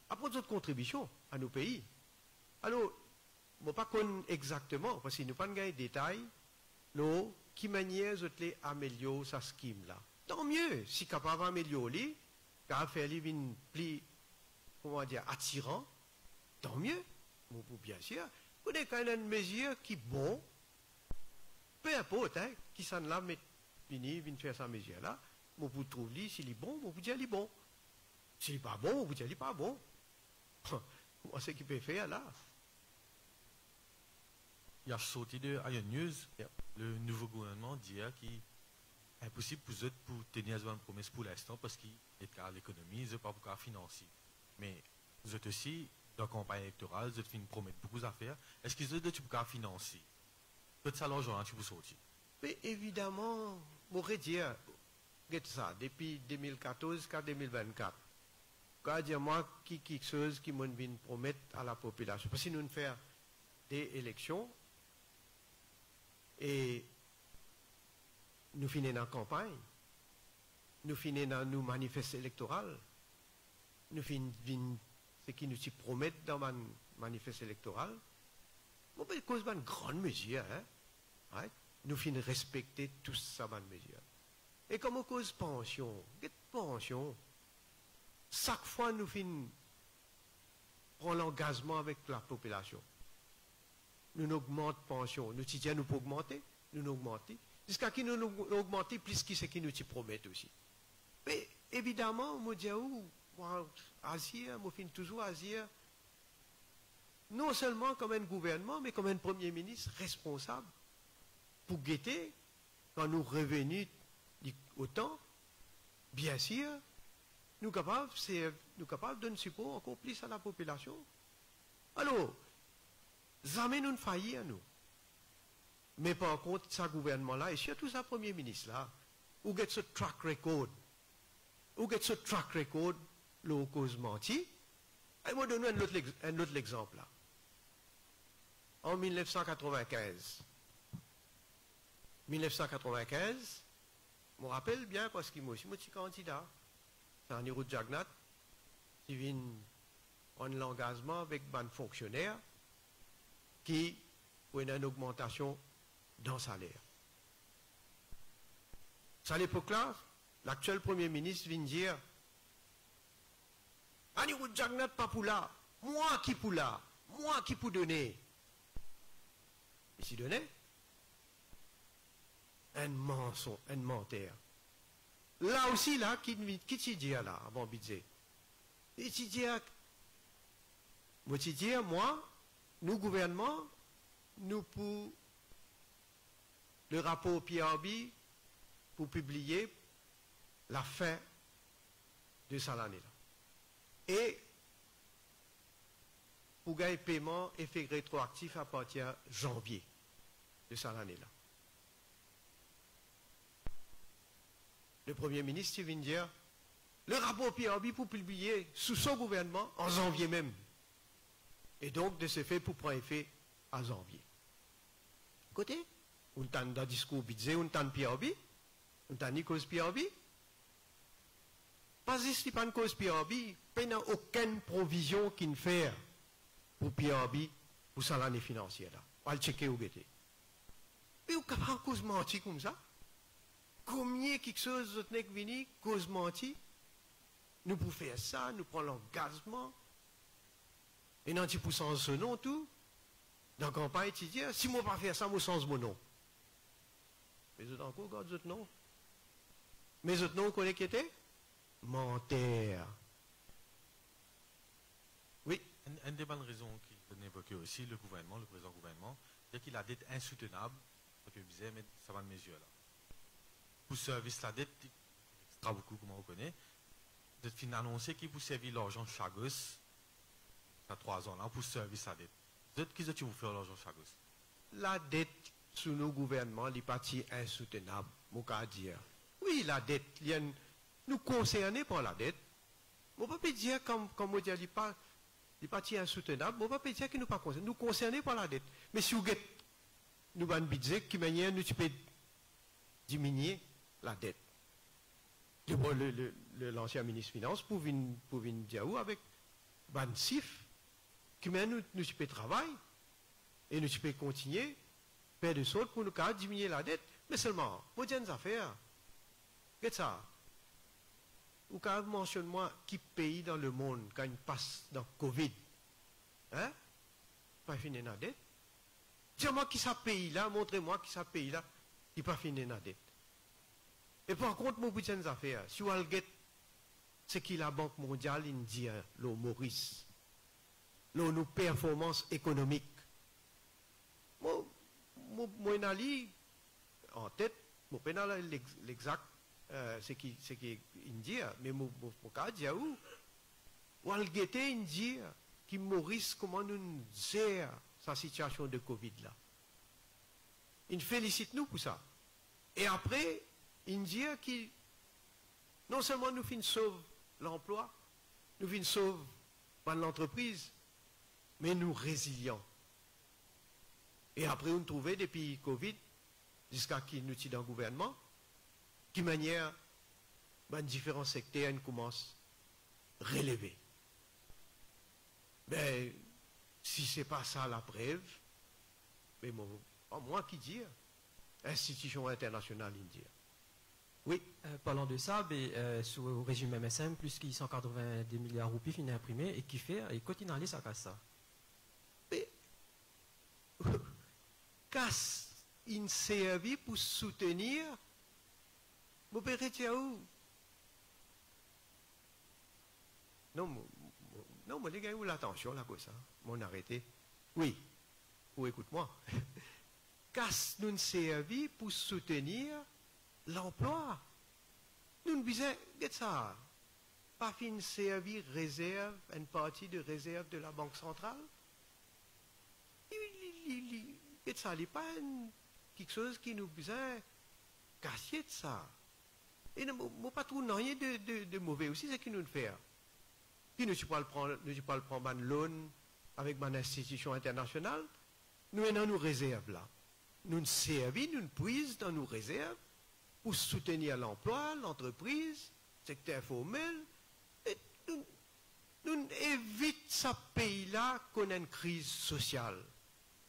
apporter notre contribution à nos pays. Alors, je ne sais pas exactement, parce qu'il n'y a pas de détails, qui manière de améliorer sa scheme là. Tant mieux, si capable d'améliorer, car faire les plus, comment dire, attirant, tant mieux. Bien sûr, vous avez quand même une mesure qui est bonne, peu importe, hein, qui s'en l'a met. Vient faire sa mesure là, vous trouvez s'il est bon, vous dites qu'il est bon. S'il n'est pas bon, vous dites qu'il n'est pas bon. Moi, c'est ce qu'il peut faire là. Il y a sorti de Iron News, le nouveau gouvernement dit qu'il est impossible pour eux pour tenir une promesse pour l'instant parce qu'il est à l'économie, ils n'ont pas beaucoup à financer. Mais vous êtes aussi, dans la campagne électorale, vous êtes fait une promesse beaucoup d'affaires. Est-ce qu'ils ont beaucoup à financer? Tout ça, l'argent, tu peux sortir. Mais évidemment, je pourrais dire, ça, depuis 2014 jusqu'à 2024, quand dire moi quelque chose qui m'a promettre à la population. Parce que nous faisons des élections et nous finissons la campagne. nous finissons dans nos manifestes électoraux, nous finissons ce qui nous promettent dans un manifeste électoral. Bon, ben, cause d'une grande mesure, hein? Right? Nous finissons respecter tous ça, bonne mesure. Et comme on cause pension, chaque fois nous finissons prendre l'engagement avec la population. Nous augmentons la pension. Nous disons nous pouvons augmenter, nous augmenter. Jusqu'à qui nous augmenter plus que ce qui nous promettent aussi. Mais évidemment, moi dis moi Azir, moi fin toujours Azir, non seulement comme un gouvernement, mais comme un premier ministre responsable pour guetter quand nous revenus autant, bien sûr, nous capables de donner support encore plus à la population. Alors, jamais nous ne faillir, nous. Mais par contre, ce gouvernement-là, et surtout ce premier ministre-là, où get ce track record, le cause menti, et moi, donne un autre exemple là. En 1995, je me rappelle bien parce que moi aussi, je suis candidat. C'est un héros de Jagnat qui vient prendre l'engagement avec un fonctionnaire qui a une augmentation dans le salaire. À l'époque-là, l'actuel Premier ministre vient dire un héros de Jagnat pas pour là, moi qui pour là, moi qui pour donner. Et si donner un mensonge, un menteur. Là aussi, là, qui t'y dit là, avant budget. Et t'y dit, moi, nous, gouvernement, nous, pour le rapport PRB, pour publier la fin de cette année-là. Et pour gagner paiement effet rétroactif à partir de janvier de cette année-là. Le Premier ministre vient dire le rapport PRB pour publier sous son gouvernement en janvier même. Et donc, de ce fait, pour prendre effet à janvier. Côté, on a un discours budget, on a un PRB, on a une cause PRB. Pas juste pas une cause PRB, il n'y a aucune provision qui ne fait pour PRB, pour ça l'année financière. On va le checker au BT. Mais on peut pas cause mentir comme ça. Combien quelque chose d'autre n'est venu, cause menti, nous pouvons faire ça, nous prenons l'engagement, et dans 10% de ce nom, tout, dans la campagne, tu dis, si moi pas faire ça, moi change mon nom. Mais vous encore, regarde votre nom. Mais votre nom, vous connaissez qui était? Menteur. Oui. Une des bonnes raisons qu'il a évoqué aussi, le gouvernement, le président gouvernement, c'est qu'il a la dette insoutenable, ce que je disais, mais ça va de mesure là. Pour service la dette, extra beaucoup, comme on connaît, de fin annoncer qu'il peut servir l'argent chaque gosse, à 3 ans là, pour service la dette. Qu'est-ce que vous faites l'argent chaque gosse? La dette sous nos gouvernements, les partis insoutenables, mon cas dire. Oui, la dette, nous concernés par la dette. On ne peut pas dire, comme on dit, les partis insoutenables, on ne peut pas dire que nous ne sommes pas concernés. Nous concernés par la dette. Mais si vous avez un budget, qui manière nous peut diminuer la dette. L'ancien ministre des Finances pour venir dire avec un chiffre qui nous peut travailler et nous peut continuer faire de sorte pour nous diminuer la dette. Mais seulement, pour dire une affaire, qu'est-ce ça? Ou quand mentionne-moi qui pays dans le monde quand il passe dans Covid, hein? Pas fini la dette. Dis-moi qui ça pays là, montrez-moi qui ça pays là qui pas fini la dette. Et par contre, mon bout de affaires, si vous regardez ce que la Banque mondiale dit, le Maurice, nos performances économiques, moi, en tête, je ne sais pas l'exact, ce qui dit, mais je ne sais pas où. Ou regardez dit que Maurice, comment nous gère sa situation de Covid là. Il félicite nous pour ça. Et après, il dit que non seulement nous finissons sauver l'emploi, nous finissons sauver l'entreprise, mais nous résilients. Et après, on trouvait depuis Covid, jusqu'à qui nous sommes dans le gouvernement, qui manière ben, différents secteurs commencent à relever. Ben, si ce n'est pas ça la preuve, mais bon, pas moi qui dis, institution internationale indienne. Oui. Parlant de ça, sous le régime MSM, plus de 190 milliards de roupies finit imprimés et qui fait, et continue à aller ça casse ça. Mais, casse une servi pour soutenir, vous pouvez où? Non, moi, les gars, où l'attention, là, comme ça? Mon arrêté. Oui. Ou écoute-moi. Casse nous servi pour soutenir l'emploi. Nous ne disons, regarde ça. Pas fin servir réserve, une partie de réserve de la Banque centrale. Regarde ça, il n'est pas quelque chose qui nous besoin casser de ça. Et ne pas trouver rien de mauvais aussi, c'est ce qu'il nous fait. Qui ne pas le prendre un loan avec une institution internationale. Nous avons nos réserves là. Nous servons, nous puisons dans nos réserves pour soutenir l'emploi, l'entreprise, le secteur informel. Et nous évitons ce pays-là qu'on ait une crise sociale.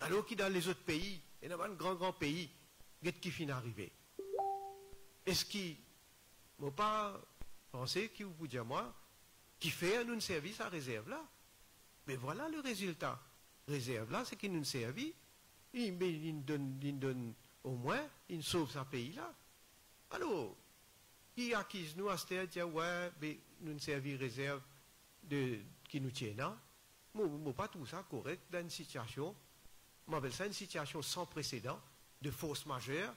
Alors que dans les autres pays, il y a un grand pays qui finit d'arriver. Est-ce qu'il ne faut pas penser qu'il vous dire moi, qui fait un service à réserve là? Mais voilà le résultat. Réserve là, c'est qu'il nous servit. Il donne au moins, il sauve ce pays-là. Alors, qui accuse nous à ce dire, dire, ouais, mais nous servir réserve qui nous tient là? Moi, pas tout ça correct dans une situation, on appelle ça une situation sans précédent, de force majeure,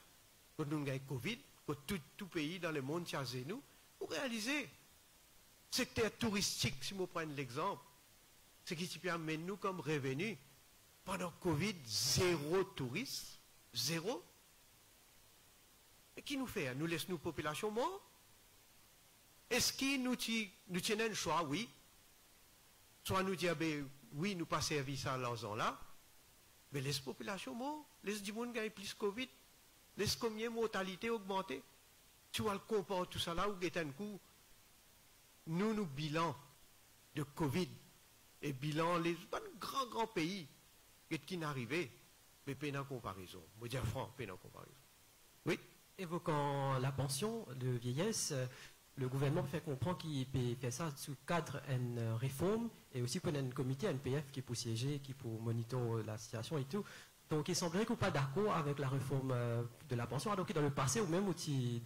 quand nous avons Covid, quand tout pays dans le monde tient nous, pour réaliser. Secteur touristique, si je prends l'exemple, ce qui permet nous comme revenu. Pendant Covid, 0 touristes, 0. Et qui nous fait? Nous laisse nos populations mortes? Est-ce qu'il nous tient un choix? Oui. Soit nous dire, oui, nous pas servi ça là, mais laisse la population morte, laisse du monde gagner plus Covid, laisse combien de mortalité augmenter. Tu vois le comparer tout ça là, ou un coup, nous bilan de Covid, et bilan, les grands pays, qui n'arrivaient, mais peine en comparaison. Je veux dire franc, peine en comparaison. Oui. Évoquant la pension de vieillesse, le gouvernement fait comprendre qu'il fait ça sous cadre d'une réforme et aussi qu'on a un comité, un PF qui est pour siéger, qui pour monitorer la situation et tout. Donc il semblerait qu'on n'est pas d'accord avec la réforme de la pension, alors que dans le passé, ou même outil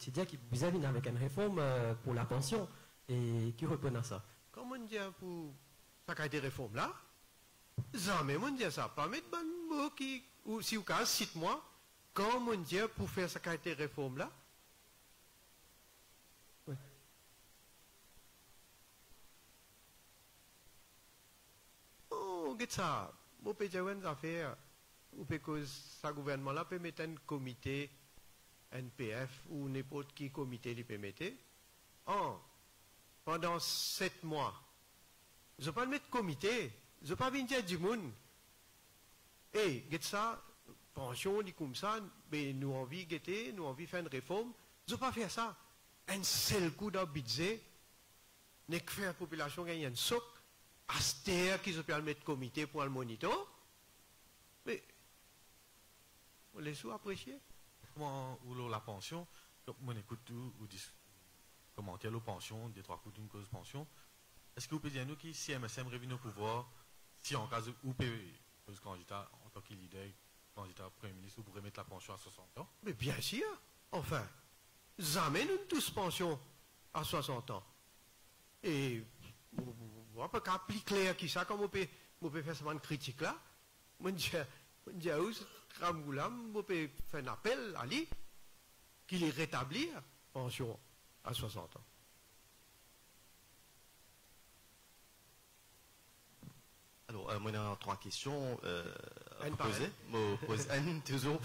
dire qu'il vous avez avec une réforme pour la pension et qui reprend à ça. Comment on dit pour ça qui a été réforme là? Jamais on dit ça. Pas mettre un mot qui, ou si vous cas, cite-moi, comment on dit pour faire ça qui a été réforme là? Oui. Oh, regarde ça. Vous pouvez dire une affaire, ou que ce gouvernement là peut mettre un comité, NPF, ou n'importe qui comité il peut mettre. Pendant 7 mois. Je ne vais pas le mettre comité. Je ne vais pas venir dire du monde. Et, get ça, pension, dit comme ça, mais nous avons envie de guetter, nous avons envie de faire une réforme. Je ne vais pas faire ça. Un seul coup dans le budget, n'est que faire la population gagner un soc, à ce terre qui se peut le mettre comité pour le monitor. Mais, on laisse où apprécier? Comment, ou la pension, comme on écoute tout, ou commenter la pension, des 3 coups d'une cause pension. Est-ce que vous pouvez dire nous qui, si MSM revient au pouvoir, si en cas où le candidat, en tant que leader, candidat Premier ministre, vous pourrez mettre la pension à 60 ans? Mais bien sûr, enfin, jamais nous tous pension à 60 ans. Et, on peut qu'à plus clair qui ça, comme on peut faire cette critique là, on dit, on peut faire un appel à lui, qu'il est rétablir pension à 60 ans. Alors, moi, j'ai 3 questions à poser. Je pose une, toujours.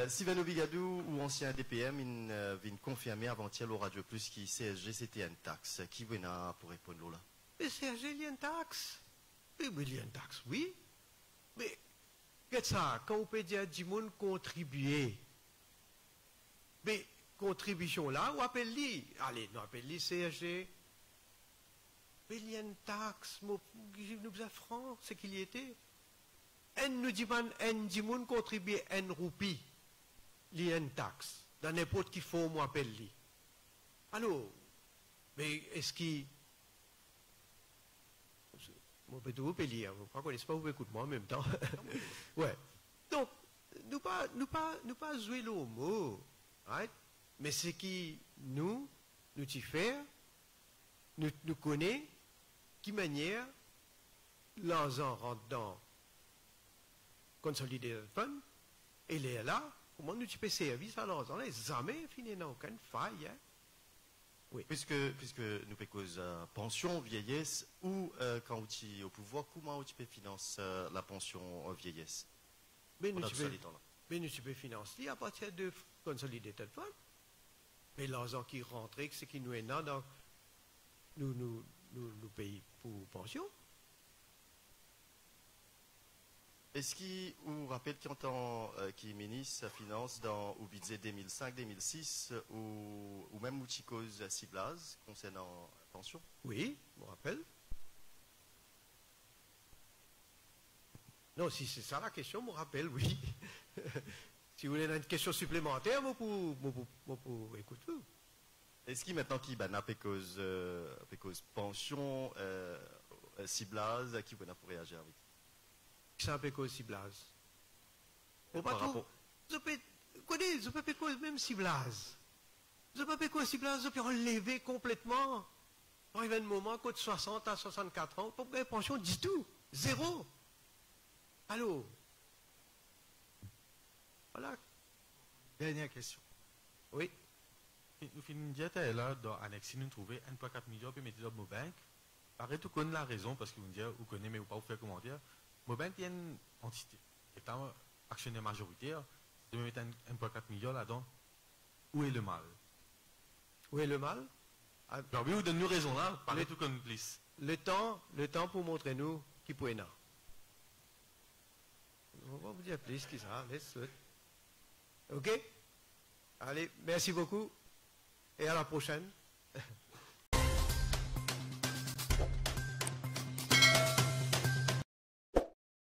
Sylvain Obigadou, ou ancien DPM, il vient confirmer avant-hier au Radio Plus qui CSG, c'était une taxe. Qui vient pour répondre là? Mais CSG, il y a une taxe. Mais il y a une taxe, oui. Mais, qu'est-ce que ça? Quand on peut dire du monde contribuer, mais contribution là, ou appelle-li, allez, non, appelle-li CSG, paye une taxe, nous faisons francs, c'est qu'il y était. En nous dit, en dit, moun contribue en roupie, li une taxe, dans n'importe qui faut, moi appelle-li. Alors, mais est-ce qu'il... Moi, je peux vous payer, vous ne connaissez pas, vous écoutez moi en même temps. Ouais. Donc, nous pas jouer le mot, right? Mais ce qui nous t'y faire, nous connaît, qui manière, l'argent rentre dans consolider le fund, et il est là, comment nous t'y faire service à l'argent, là, jamais fini dans aucune faille, hein? Oui. Puisque nous payons pension vieillesse ou quand vous êtes au pouvoir, comment vous financez la pension vieillesse? Mais nous peux financer à partir de consolider le fund. Mais l'argent qui rentre, c'est qui nous est là, donc nous payons pour pension. Est-ce qu'il vous rappelle qu'en tant que ministre de Finance dans le budget 2005-2006 ou même où cause ciblage concernant la pension? Oui, je me rappelle. Non, si c'est ça la question, je me rappelle, oui. Si vous voulez une question supplémentaire, je peux écouter. Est-ce qu'il maintenant qu'il n'a pas cause pension ciblage qui vous pour réagir avec? C'est un peu cause ciblage. Je peux pas cause même ciblage. Je peux pas cause ciblage, je peux enlever complètement. Arrive un moment, côté 60 à 64 ans, pour gagner pension du tout. Zéro. Allô? Voilà. Dernière question. Oui. Nous finissons là, dans l'annexe, nous trouvons 1,4 million pour mettre dans nos banques. Pareil, tout connaît la raison, parce que vous me dites, vous connaissez, mais vous ne pouvez pas vous faire commentaire. Nos banques, il y a une entité, étant actionnaire majoritaire, de mettre 1,4 million là-dedans. Où est le mal? Où est le mal? Alors, oui, vous donnez-nous raison là, parlez tout comme plus. Le temps pour montrer nous qui peut être. On va vous dire plus qui ça, laisse-le. Ok? Allez, merci beaucoup et à la prochaine.